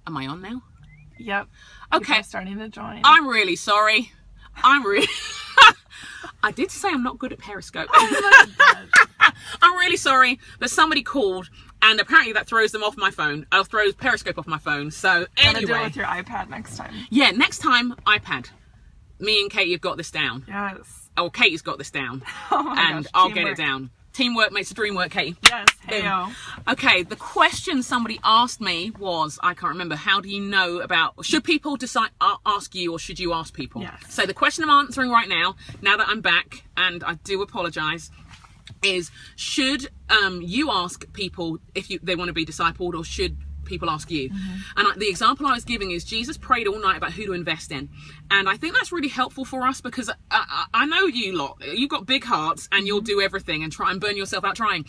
Am I on now? Yep. Okay. Starting to join. I'm really sorry. I did say I'm not good at Periscope. Oh my gosh. I'm really sorry, but somebody called, and apparently that throws them off my phone. I'll throw Periscope off my phone. So Gotta do it anyway, with your iPad next time. yeah, next time iPad. Me and Katie have got this down. Yes. Oh, Katie's got this down, Oh my and gosh. I'll Teamwork. get it down. Teamwork makes the dream work, Katie. Yes. Heyo. Okay, the question somebody asked me was, I can't remember, how do you know about, should people decide, ask you, or should you ask people? Yes. So the question I'm answering right now that I'm back, and I do apologize, is should you ask people if they want to be discipled, or should people ask you? And the example I was giving is Jesus prayed all night about who to invest in, and I think that's really helpful for us, because I know you lot, you've got big hearts and you'll do everything and try and burn yourself out trying.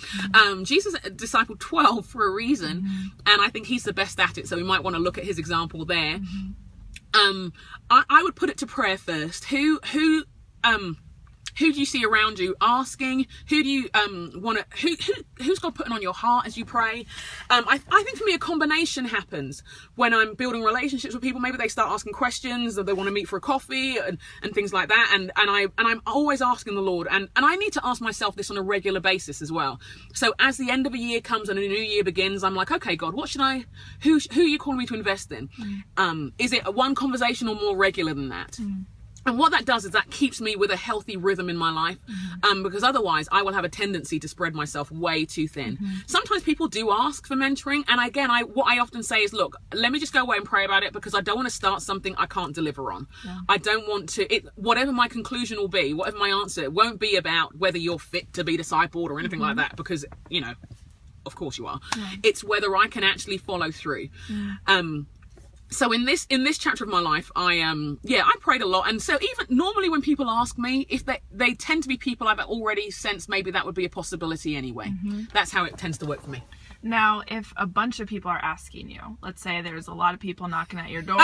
Jesus discipled 12 for a reason, and I think he's the best at it, so we might want to look at his example there. I would put it to prayer first. Who do you see around you asking? Who do you want to? Who's God putting on your heart as you pray? I think for me a combination happens when I'm building relationships with people. Maybe they start asking questions, or they want to meet for a coffee and things like that. And I'm always asking the Lord, and I need to ask myself this on a regular basis as well. So as the end of a year comes and a new year begins, I'm like, okay, God, what should who are you calling me to invest in? Is it one conversation or more regular than that? And what that does is that keeps me with a healthy rhythm in my life, because otherwise I will have a tendency to spread myself way too thin. Sometimes people do ask for mentoring, and again, what I often say is, look, let me just go away and pray about it, because I don't want to start something I can't deliver on. I don't want to, whatever my conclusion will be, whatever my answer, it won't be about whether you're fit to be discipled or anything like that, because, you know, of course you are. It's whether I can actually follow through. So in this chapter of my life, I prayed a lot. And so even normally when people ask me, if they tend to be people I've already sensed maybe that would be a possibility anyway. That's how it tends to work for me. Now, if a bunch of people are asking you, let's say there's a lot of people knocking at your door,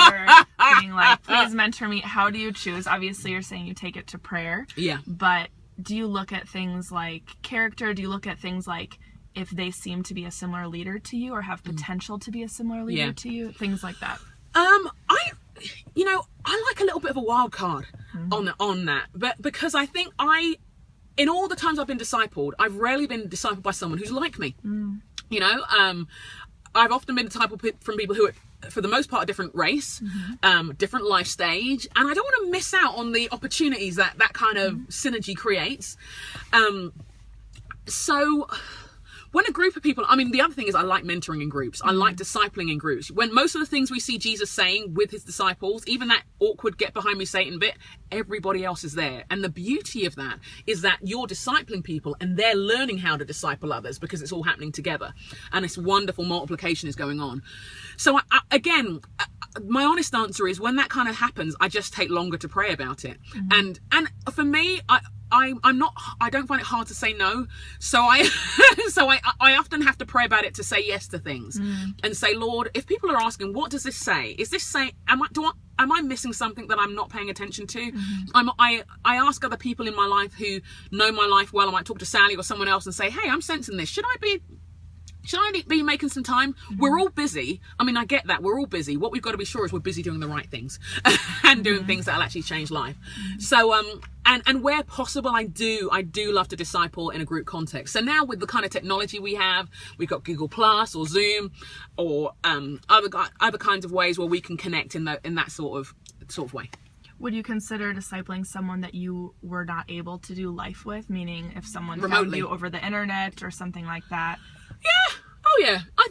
being like, please mentor me, how do you choose? Obviously, you're saying you take it to prayer. Yeah. But do you look at things like character? Do you look at things like if they seem to be a similar leader to you, or have potential to be a similar leader to you? Things like that. I like a little bit of a wild card on that, but because I think in all the times I've been discipled, I've rarely been discipled by someone who's like me. You know, I've often been discipled from people who are, for the most part, a different race, different life stage, and I don't want to miss out on the opportunities that kind of synergy creates. So when a group of people, I mean, the other thing is I like mentoring in groups. I like discipling in groups. When most of the things we see Jesus saying with his disciples, even that awkward get behind me Satan bit, everybody else is there. And the beauty of that is that you're discipling people and they're learning how to disciple others, because it's all happening together. And this wonderful multiplication is going on. So again, my honest answer is when that kind of happens, I just take longer to pray about it. And for me, I don't find it hard to say no. So I often have to pray about it to say yes to things, and say, Lord, if people are asking, what does this say? Is this saying, am I missing something that I'm not paying attention to? I ask other people in my life who know my life well. I might talk to Sally or someone else and say, hey, I'm sensing this. Should I be making some time? We're all busy. I mean, I get that. We're all busy. What we've got to be sure is we're busy doing the right things and doing things that'll actually change life. So, and where possible, I do love to disciple in a group context. So now with the kind of technology we have, we've got Google Plus or Zoom or other kinds of ways where we can connect in that sort of way. Would you consider discipling someone that you were not able to do life with? Meaning if someone Remotely. found you over the internet or something like that? Yeah. Oh yeah. I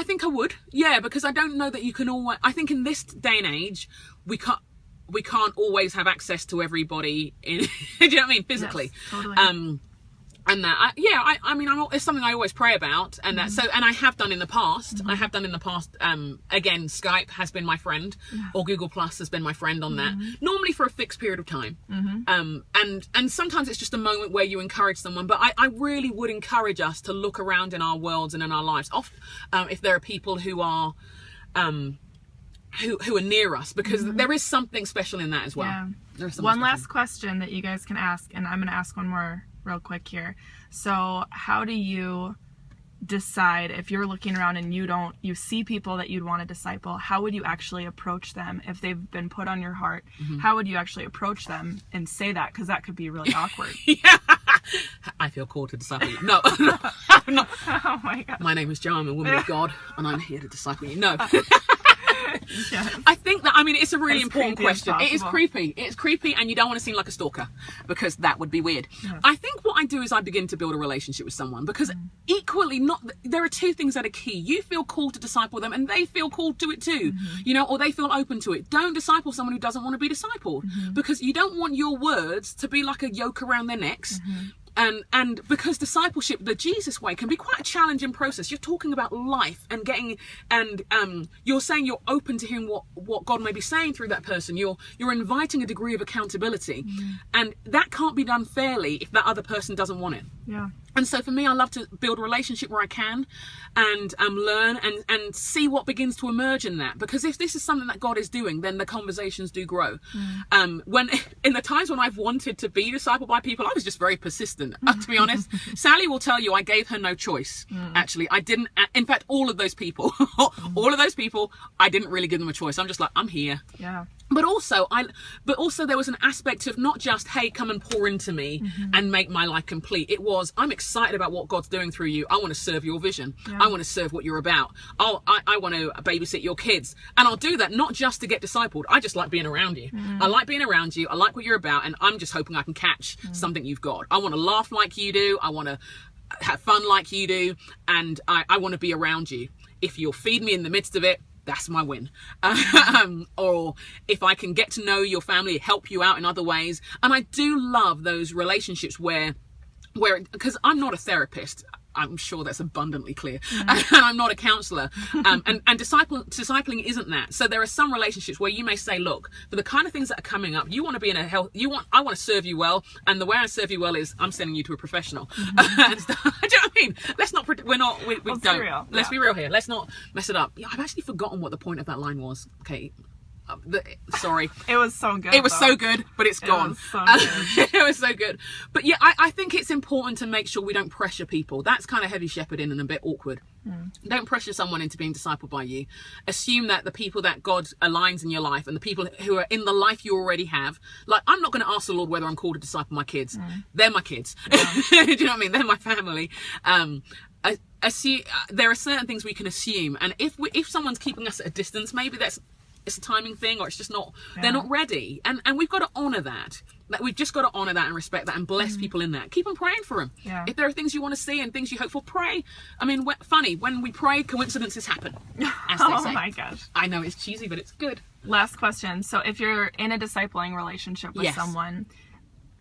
think I would. Yeah, because I don't know that you can always. I think in this day and age, we can't always have access to everybody. Do you know what I mean? Physically. Yes, totally. And that, I mean, it's something I always pray about, and that. So, and I have done in the past. Again, Skype has been my friend, or Google Plus has been my friend on that. Normally for a fixed period of time. And sometimes it's just a moment where you encourage someone. But I really would encourage us to look around in our worlds and in our lives, if there are people who are who are near us, because there is something special in that as well. Yeah. One last question that you guys can ask, and I'm going to ask one more real quick here. So how do you decide, if you're looking around and you see people that you'd want to disciple, how would you actually approach them if they've been put on your heart? How would you actually approach them and say that? Because that could be really awkward. Yeah. I feel called to disciple you. No, I'm not. Oh my God. My name is Jo. I'm a woman of God, and I'm here to disciple you. No. Yes. I think that, I mean, it's a really important creepy as question. It is possible. creepy. It's creepy, and you don't want to seem like a stalker, because that would be weird. Yeah. I think what I do is I begin to build a relationship with someone, because equally, there are two things that are key. You feel called to disciple them, and they feel called to it too, you know, or they feel open to it. Don't disciple someone who doesn't want to be discipled, because you don't want your words to be like a yoke around their necks. And because discipleship, the Jesus way, can be quite a challenging process. You're talking about life and you're saying you're open to hearing what God may be saying through that person. You're inviting a degree of accountability, and that can't be done fairly if that other person doesn't want it. Yeah. And so for me, I love to build a relationship where I can, and learn and see what begins to emerge in that. Because if this is something that God is doing, then the conversations do grow. When in the times when I've wanted to be discipled by people, I was just very persistent, to be honest. Sally will tell you I gave her no choice. Actually, I didn't. In fact, all of those people, I didn't really give them a choice. I'm just like, I'm here. Yeah. But also there was an aspect of not just, hey, come and pour into me and make my life complete. It was, I'm excited about what God's doing through you. I want to serve your vision. Yeah. I want to serve what you're about. I want to babysit your kids. And I'll do that not just to get discipled. I just like being around you. I like being around you. I like what you're about. And I'm just hoping I can catch something you've got. I want to laugh like you do. I want to have fun like you do. And I want to be around you. If you'll feed me in the midst of it, that's my win. Or if I can get to know your family, help you out in other ways. And I do love those relationships where because I'm not a therapist, I'm sure that's abundantly clear, and I'm not a counselor, and discipling isn't that. So there are some relationships where you may say, look, for the kind of things that are coming up, you want to be in a health, I want to serve you well, and the way I serve you well is I'm sending you to a professional. And stuff. Do you know what I mean? Let's not, we Let's don't. be real. Let's be real here. Let's not mess it up. Yeah, I've actually forgotten what the point of that line was. Okay. Sorry. It was so good. It was so good, but it's gone. Was so good. It was so good. But yeah, I think it's important to make sure we don't pressure people. That's kind of heavy shepherding and a bit awkward. Don't pressure someone into being discipled by you. Assume that the people that God aligns in your life and the people who are in the life you already have, like, I'm not going to ask the Lord whether I'm called to disciple my kids. They're my kids. Do you know what I mean? They're my family. There are certain things we can assume, and if someone's keeping us at a distance, maybe it's a timing thing, or it's just not, they're not ready. And we've got to honour that. We've just got to honour that and respect that and bless people in that. Keep on praying for them. Yeah. If there are things you want to see and things you hope for, pray. I mean, funny, when we pray, coincidences happen, as they say. Oh my gosh. I know it's cheesy, but it's good. Last question. So if you're in a discipling relationship with Yes. someone,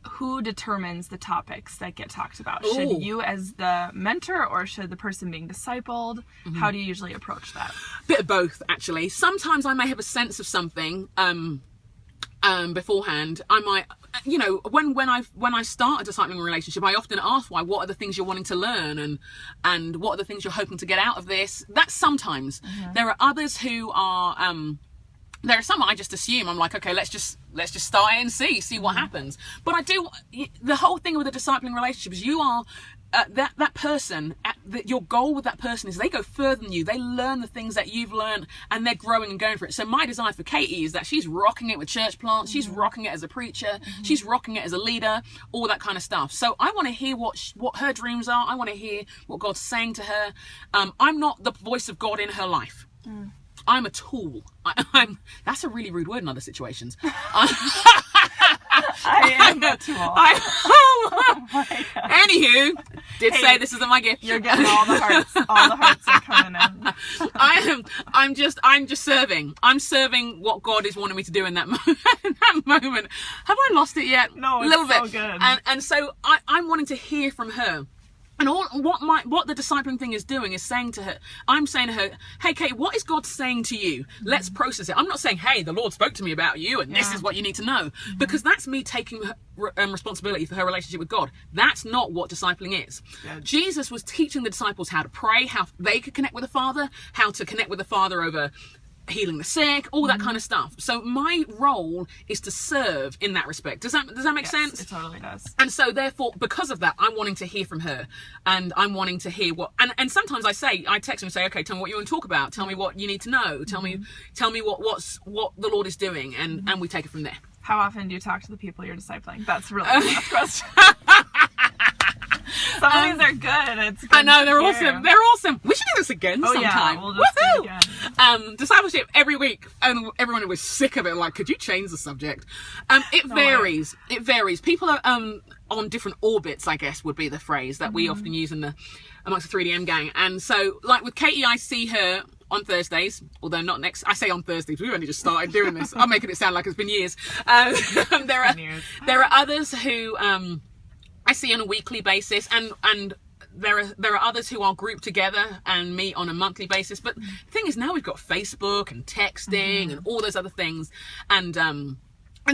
who determines the topics that get talked about? Ooh. Should you as the mentor, or should the person being discipled? How do you usually approach that? Bit of both, actually. Sometimes I may have a sense of something beforehand. I might, you know, when I start a discipling relationship, I often ask why. What are the things you're wanting to learn, and what are the things you're hoping to get out of this? That's sometimes. There are others who are. There are some I just assume. I'm like, okay, let's just start it and see what happens. But I do, the whole thing with a discipling relationship is you are that person. Your goal with that person is they go further than you. They learn the things that you've learned, and they're growing and going for it. So my desire for Katie is that she's rocking it with church plants. She's rocking it as a preacher. She's rocking it as a leader. All that kind of stuff. So I want to hear what her dreams are. I want to hear what God's saying to her. I'm not the voice of God in her life. I'm a tool. That's a really rude word in other situations. I am a tool. Oh my God. Anywho, say this isn't my gift. You're getting all the hearts. All the hearts are coming in. I'm just serving. I'm serving what God is wanting me to do in that moment. Have I lost it yet? No, it's a little so bit. good. And so I'm wanting to hear from her. And what the discipling thing is doing is saying to her, I'm saying to her, hey, Kate, what is God saying to you? Let's process it. I'm not saying, hey, the Lord spoke to me about you and this is what you need to know. Because that's me taking responsibility for her relationship with God. That's not what discipling is. Yeah. Jesus was teaching the disciples how to pray, how they could connect with the Father, how to connect with the Father over healing the sick, all that kind of stuff. So my role is to serve in that respect. Does that make sense? It totally does. And so therefore, because of that, I'm wanting to hear from her, and I'm wanting to hear what, and sometimes I text her and say, okay, tell me what you want to talk about. Tell me what you need to know. Tell me what the Lord is doing, and we take it from there. How often do you talk to the people you're discipling? That's really the last question. Some of these are good. It's good. I know, they're awesome. They're awesome. We should do this again sometime. Yeah, we'll just do it again. Discipleship every week, and everyone was sick of it. Like, could you change the subject? It varies. It varies. People are on different orbits, I guess, would be the phrase that we often use amongst the 3DM gang. And so, like with Katie, I see her on Thursdays, although not next. I say on Thursdays. We've only just started doing this. I'm making it sound like it's been years. There are others who I see on a weekly basis, and there are others who are grouped together and meet on a monthly basis. But the thing is, now we've got Facebook and texting and all those other things, and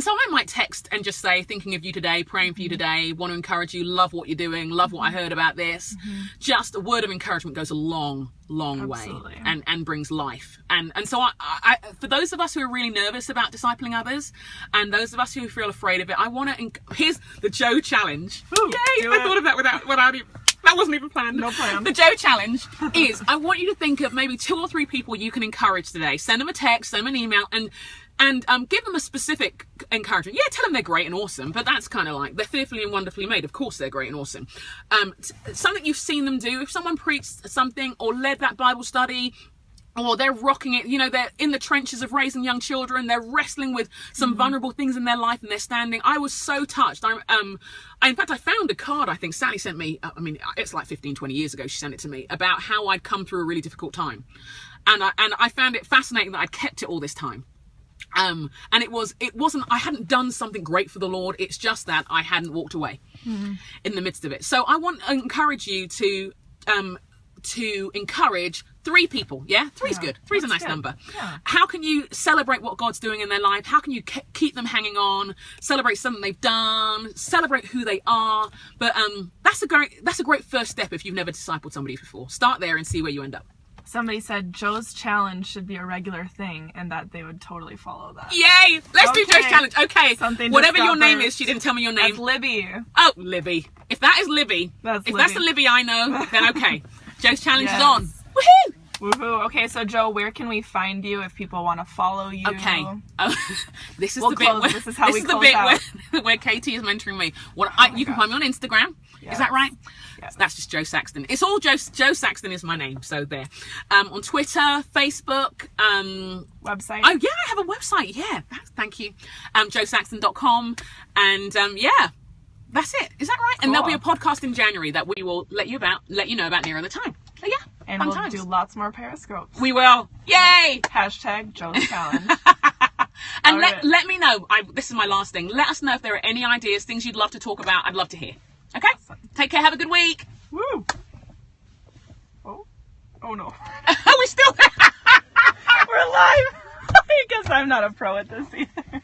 so I might text and just say, thinking of you today, praying for you today, want to encourage you, love what you're doing, love what I heard about this. Just a word of encouragement goes a long way and brings life. And so I for those of us who are really nervous about discipling others, and those of us who feel afraid of it, I want to, here's the Joe challenge. Ooh, yay! I thought of that without even, that wasn't even planned. No plan. The Joe challenge is, I want you to think of maybe 2 or 3 people you can encourage today. Send them a text, send them an email, and give them a specific encouragement. Yeah, tell them they're great and awesome, but that's kind of like, they're fearfully and wonderfully made. Of course they're great and awesome. Something you've seen them do. If someone preached something or led that Bible study, or they're rocking it, they're in the trenches of raising young children, they're wrestling with some vulnerable things in their life, and they're standing. I was so touched. In fact, I found a card, I think Sally sent me, it's like 15, 20 years ago, she sent it to me, about how I'd come through a really difficult time. And I found it fascinating that I'd kept it all this time. And it wasn't, I hadn't done something great for the Lord. It's just that I hadn't walked away in the midst of it. So I want to encourage you to encourage 3 people. Yeah, 3's good. 3's a nice number. Yeah. How can you celebrate what God's doing in their life? How can you keep them hanging on? Celebrate something they've done. Celebrate who they are. But that's a great first step if you've never discipled somebody before. Start there and see where you end up. Somebody said Joe's challenge should be a regular thing, and that they would totally follow that. Yay! Let's do Joe's challenge. Okay. Something whatever your name is, she didn't tell me your name. That's Libby. Oh, Libby. If that is Libby, that's the Libby I know, then okay. Joe's challenge is on. Woohoo! Woohoo. Okay, so Joe, where can we find you if people want to follow you? Okay. This is the bit where Katie is mentoring me. You can find me on Instagram. Yes. Is that right? Yes. That's just Joe Saxton. It's all Joe Saxton is my name, so there. On Twitter, Facebook, website. Oh yeah, I have a website. Yeah, thank you. joesaxton.com, and yeah, that's it. Is that right? Cool. And there'll be a podcast in January that we will let you know about nearer the time. So yeah, and we'll do lots more Periscopes. We will. Yay! Hashtag Joe's challenge. And let me know. This is my last thing. Let us know if there are any ideas, things you'd love to talk about. I'd love to hear. Okay? Awesome. Take care. Have a good week. Woo! Oh no. Are we still We're live. I guess I'm not a pro at this either.